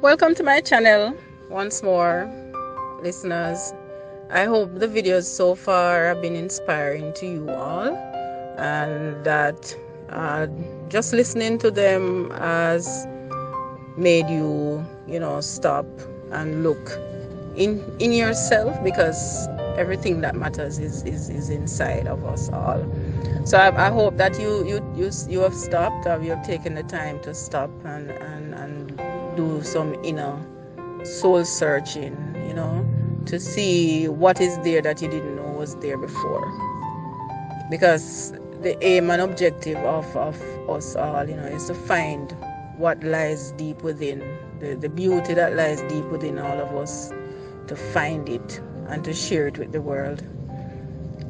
Welcome to my channel once more, listeners. I hope the videos so far have been inspiring to you all, and that just listening to them has made you, stop and look in yourself, because everything that matters is inside of us all. So I hope that you have stopped, or you have taken the time to stop and do some inner soul searching, to see what is there that you didn't know was there before. Because the aim and objective of us all, is to find what lies deep within, the beauty that lies deep within all of us, to find it and to share it with the world.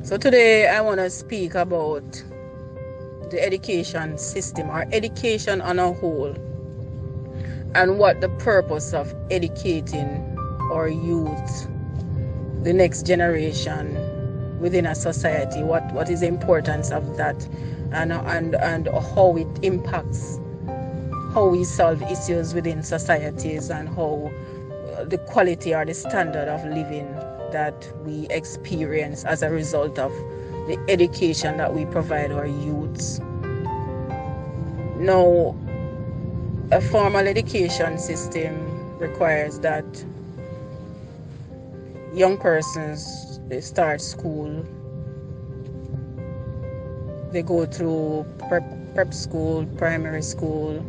So today I want to speak about the education system, or education on a whole, and what the purpose of educating our youth, the next generation within a society, what is the importance of that, and how it impacts how we solve issues within societies, and how the quality or the standard of living that we experience as a result of the education that we provide our youths. Now, a formal education system requires that young persons, they start school, they go through prep school, primary school,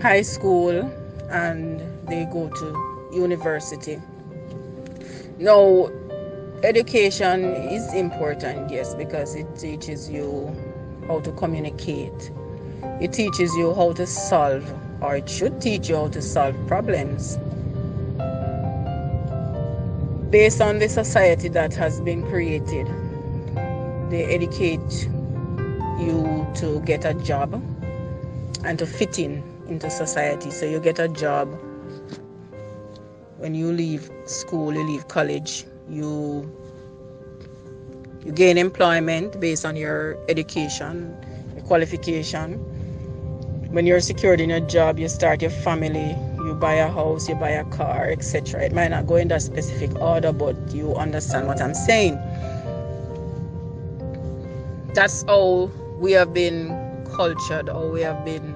high school, and they go to university. Now, education is important, yes, because it teaches you how to communicate. It teaches you how to solve, or it should teach you how to solve problems based on the society that has been created. They educate you to get a job and to fit into society. So you get a job. When you leave school, you leave college, you gain employment based on your education, your qualification. When you're secured in a job, you start your family, you buy a house, you buy a car, etc. It might not go in that specific order, but you understand what I'm saying. That's how we have been cultured, or we have been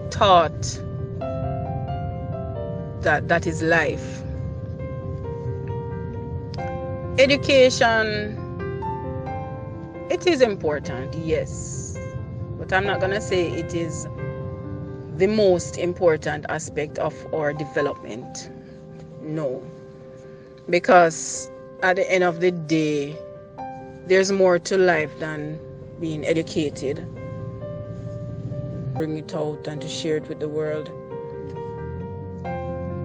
taught that is life. Education, it is important, yes, but I'm not going to say it is the most important aspect of our development. No, because at the end of the day, there's more to life than being educated. Bring it out and to share it with the world.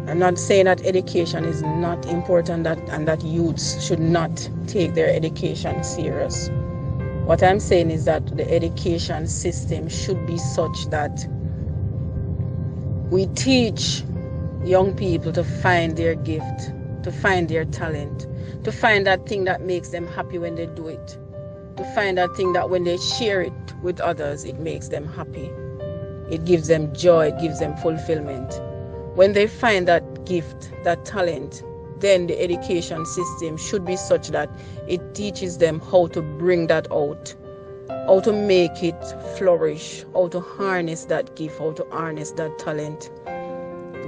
I'm not saying that education is not important, and that youths should not take their education serious. What I'm saying is that the education system should be such that we teach young people to find their gift, to find their talent, to find that thing that makes them happy when they do it, to find that thing that when they share it with others, it makes them happy. It gives them joy, it gives them fulfillment. When they find that gift, that talent, then the education system should be such that it teaches them how to bring that out, how to make it flourish, how to harness that gift, how to harness that talent.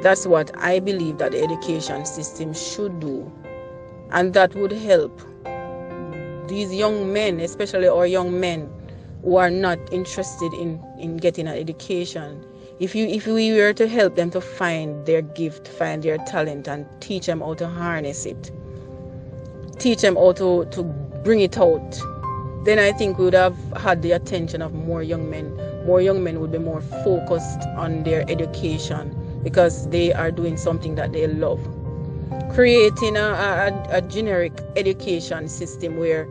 That's what I believe that the education system should do. And that would help these young men, especially our young men who are not interested in getting an education. If we were to help them to find their gift, find their talent, and teach them how to harness it, teach them how to bring it out, then I think we would have had the attention of more young men. More young men would be more focused on their education because they are doing something that they love. Creating a generic education system where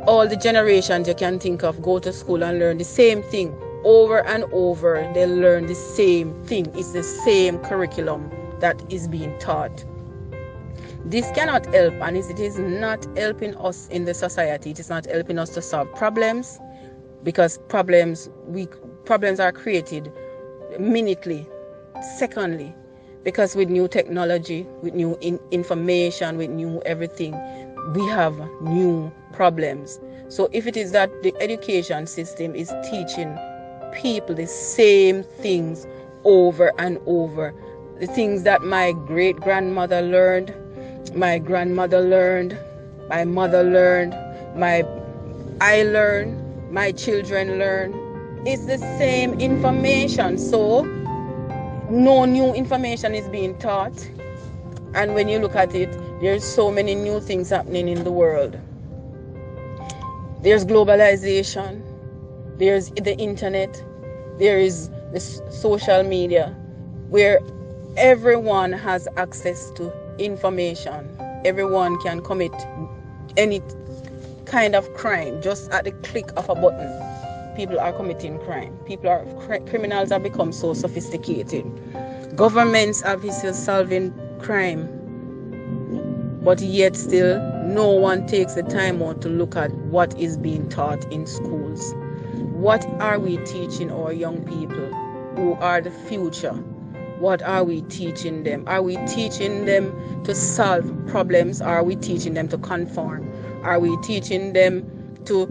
all the generations you can think of go to school and learn the same thing over and over. They learn the same thing. It's the same curriculum that is being taught. This cannot help, and it is not helping us in the society. It is not helping us to solve problems, because problems are created minutely, secondly, because with new technology, with new information, with new everything, we have new problems. So if it is that the education system is teaching people the same things over and over, the things that my great-grandmother learned, my grandmother learned, my mother learned, I learned, my children learn, it's the same information. So no new information is being taught. And when you look at it, there's so many new things happening in the world. There's globalization, there's the internet, there is the social media, where everyone has access to information. Everyone can commit any kind of crime just at the click of a button. People are committing crime. Criminals have become so sophisticated. Governments are still solving crime, but yet still no one takes the time out to look at what is being taught in schools. What are we teaching our young people who are the future? What are we teaching them? Are we teaching them to solve problems? Are we teaching them to conform? Are we teaching them to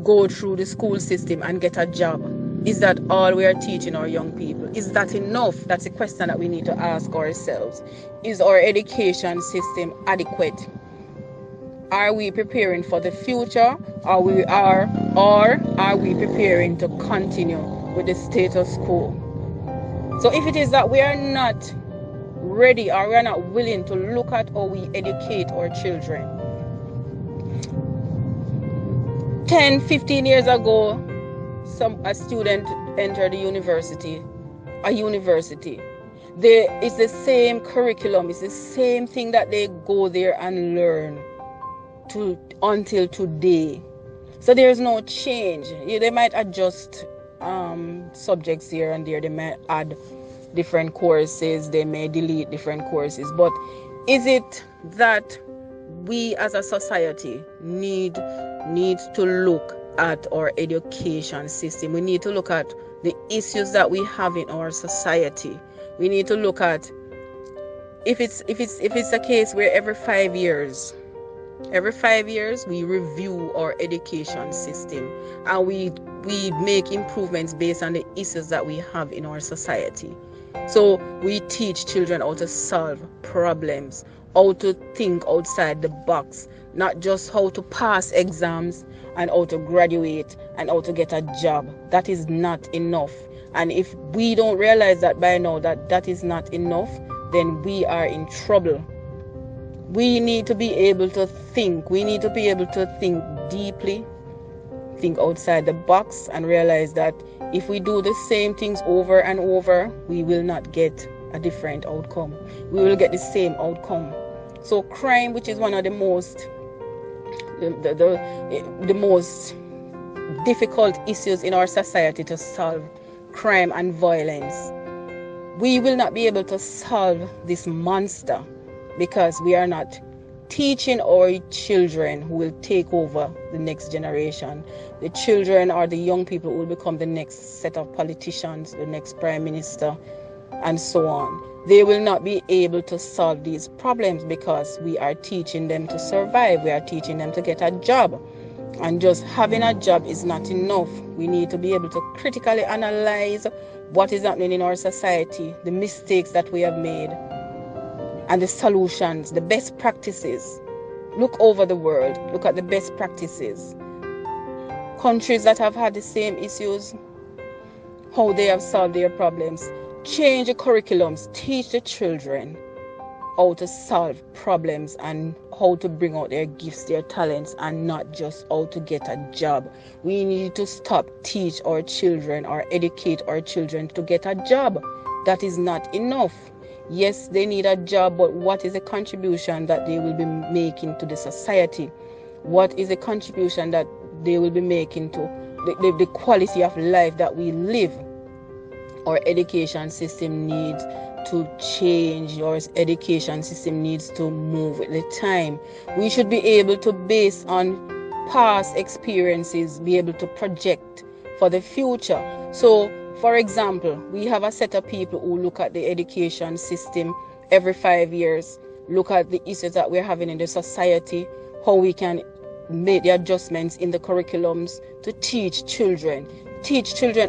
go through the school system and get a job? Is that all we are teaching our young people? Is that enough? That's a question that we need to ask ourselves. Is our education system adequate? Are we preparing for the future, or are we preparing to continue with the status quo? So if it is that we are not ready, or we are not willing to look at how we educate our children, 10, 15 years ago, a student entered a university. It's the same curriculum, it's the same thing that they go there and learn until today. So there's no change. They might adjust subjects here and there. They might add different courses. They may delete different courses. But is it that we as a society need to look at our education system? We need to look at the issues that we have in our society. We need to look at if it's a case where every 5 years we review our education system and we make improvements based on the issues that we have in our society. So we teach children how to solve problems, how to think outside the box, not just how to pass exams and how to graduate and how to get a job. That is not enough. And if we don't realize that by now that is not enough, then we are in trouble. We need to be able to think. We need to be able to think deeply, think outside the box, and realize that if we do the same things over and over, we will not get a different outcome. We will get the same outcome. So crime, which is one of the most difficult issues in our society to solve, crime and violence, we will not be able to solve this monster because we are not teaching our children who will take over the next generation. The children or the young people who will become the next set of politicians, the next prime minister, and so on. They will not be able to solve these problems because we are teaching them to survive. We are teaching them to get a job. And just having a job is not enough. We need to be able to critically analyze what is happening in our society, the mistakes that we have made, and the solutions, the best practices. Look over the world. Look at the best practices. Countries that have had the same issues, how they have solved their problems. Change the curriculums. Teach the children how to solve problems and how to bring out their gifts, their talents, and not just how to get a job. We need to stop teach our children or educate our children to get a job. That is not enough. Yes, they need a job, but what is the contribution that they will be making to the society? What is the contribution that they will be making to the quality of life that we live? Our education system needs to change. Our education system needs to move with the time. We should be able to, based on past experiences, be able to project for the future. So For example, we have a set of people who look at the education system every 5 years, look at the issues that we're having in the society, how we can make the adjustments in the curriculums to teach children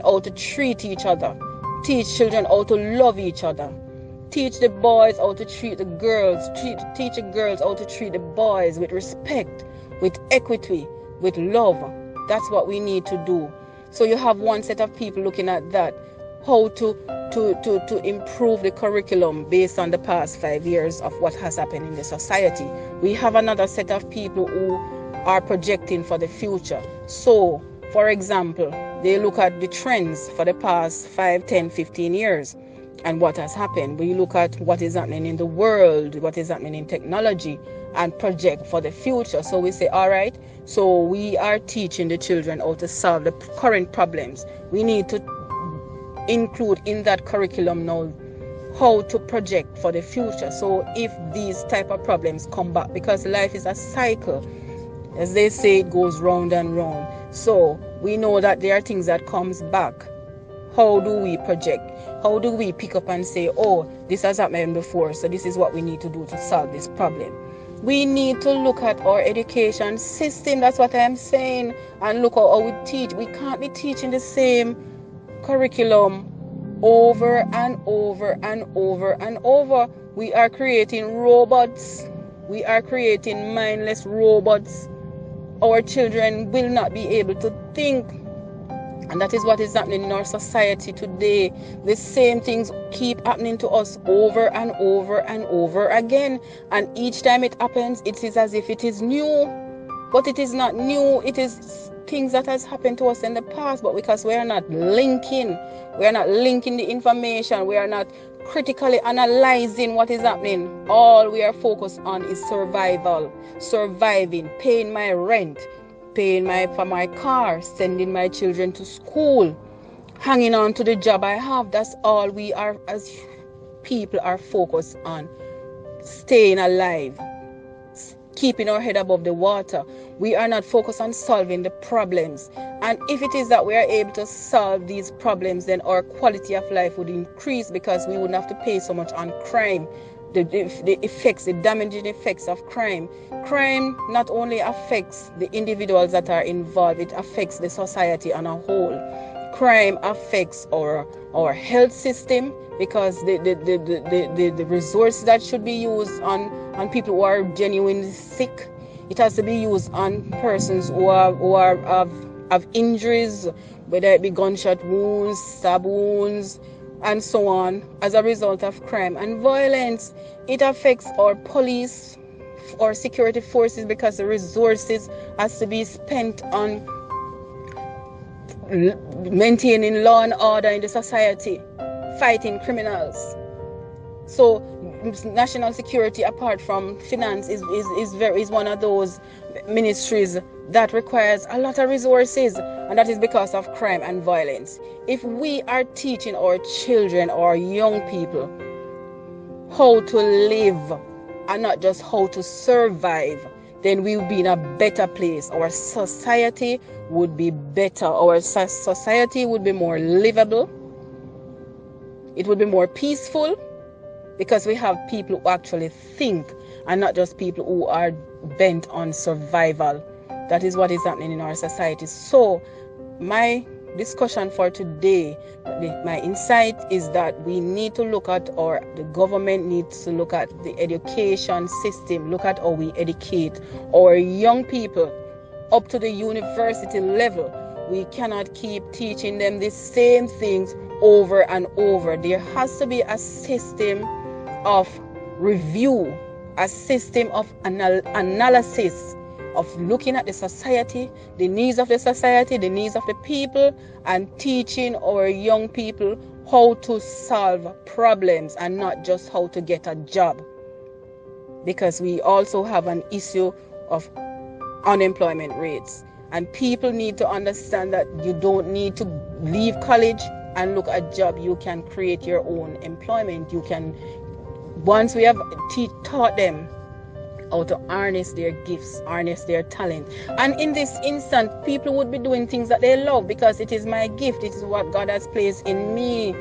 how to treat each other, teach children how to love each other, teach the boys how to treat the girls, teach the girls how to treat the boys with respect, with equity, with love. That's what we need to do. So you have one set of people looking at that, how to improve the curriculum based on the past 5 years of what has happened in the society. We have another set of people who are projecting for the future. So, for example, they look at the trends for the past 5, 10, 15 years and what has happened. We look at what is happening in the world, what is happening in technology, and project for the future. So we say, all right, so we are teaching the children how to solve the current problems. We need to include in that curriculum now how to project for the future. So if these type of problems come back, because life is a cycle, as they say, it goes round and round. So we know that there are things that comes back. How do we project? How do we pick up and say, oh, this has happened before, so this is what we need to do to solve this problem? We need to look at our education system, that's what I'm saying, and look at how we teach. We can't be teaching the same curriculum over and over and over and over. We are creating robots. We are creating mindless robots. Our children will not be able to think. And that is what is happening in our society today. The same things keep happening to us over and over and over again. And each time it happens, it is as if it is new. But it is not new. It is things that has happened to us in the past. But because we are not linking the information, we are not critically analyzing what is happening. All we are focused on is survival, surviving, paying my rent, paying for my car, sending my children to school, hanging on to the job I have. That's all we are as people are focused on. Staying alive, keeping our head above the water. We are not focused on solving the problems. And if it is that we are able to solve these problems, then our quality of life would increase, because we wouldn't have to pay so much on crime. The damaging effects of crime. Crime not only affects the individuals that are involved, it affects the society on a whole. Crime affects our health system, because the resources that should be used on people who are genuinely sick, it has to be used on persons who have injuries, whether it be gunshot wounds, stab wounds, and so on, as a result of crime and violence. It affects our police or security forces, because the resources has to be spent on maintaining law and order in the society, fighting criminals. So national security, apart from finance, is one of those ministries that requires a lot of resources, and that is because of crime and violence. If we are teaching our children or young people how to live and not just how to survive, then we will be in a better place. Our society would be better. Our society would be more livable. It would be more peaceful, because we have people who actually think, and not just people who are bent on survival. That is what is happening in our society. So my discussion for today, my insight is that we need to look at, or the government needs to look at the education system, look at how we educate our young people up to the university level. We cannot keep teaching them the same things over and over. There has to be a system of review, a system of analysis, of looking at the society, the needs of the society, the needs of the people, and teaching our young people how to solve problems and not just how to get a job. Because we also have an issue of unemployment rates, and people need to understand that you don't need to leave college and look at a job. You can create your own employment. You can, once we have taught them how to harness their gifts, harness their talent. And in this instant, people would be doing things that they love because it is my gift. It is what God has placed in me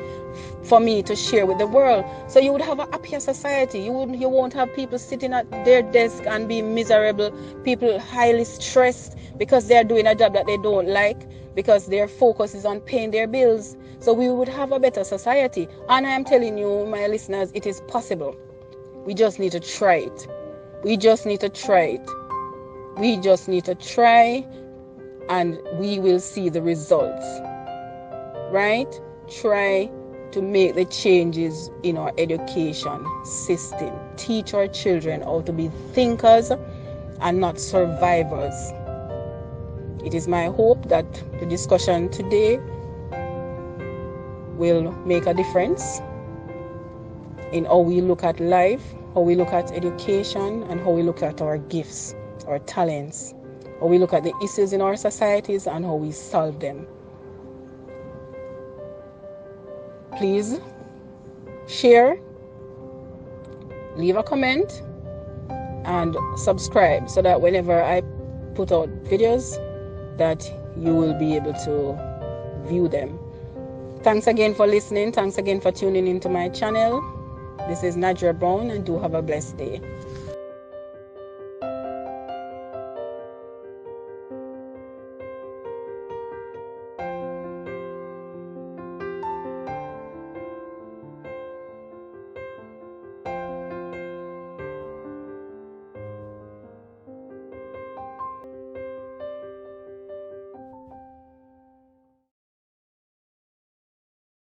for me to share with the world. So you would have a happier society. You won't have people sitting at their desk and be miserable, people highly stressed because they're doing a job that they don't like, because their focus is on paying their bills. So we would have a better society. And I am telling you, my listeners, it is possible. We just need to try it. We just need to try it. We just need to try, and we will see the results. Right? Try to make the changes in our education system. Teach our children how to be thinkers and not survivors. It is my hope that the discussion today will make a difference in how we look at life, how we look at education, and how we look at our gifts, our talents, how we look at the issues in our societies and how we solve them. Please share, leave a comment, and subscribe so that whenever I put out videos, that you will be able to view them. Thanks again for listening. Thanks again for tuning into my channel. This is Nadja Brown, and do have a blessed day.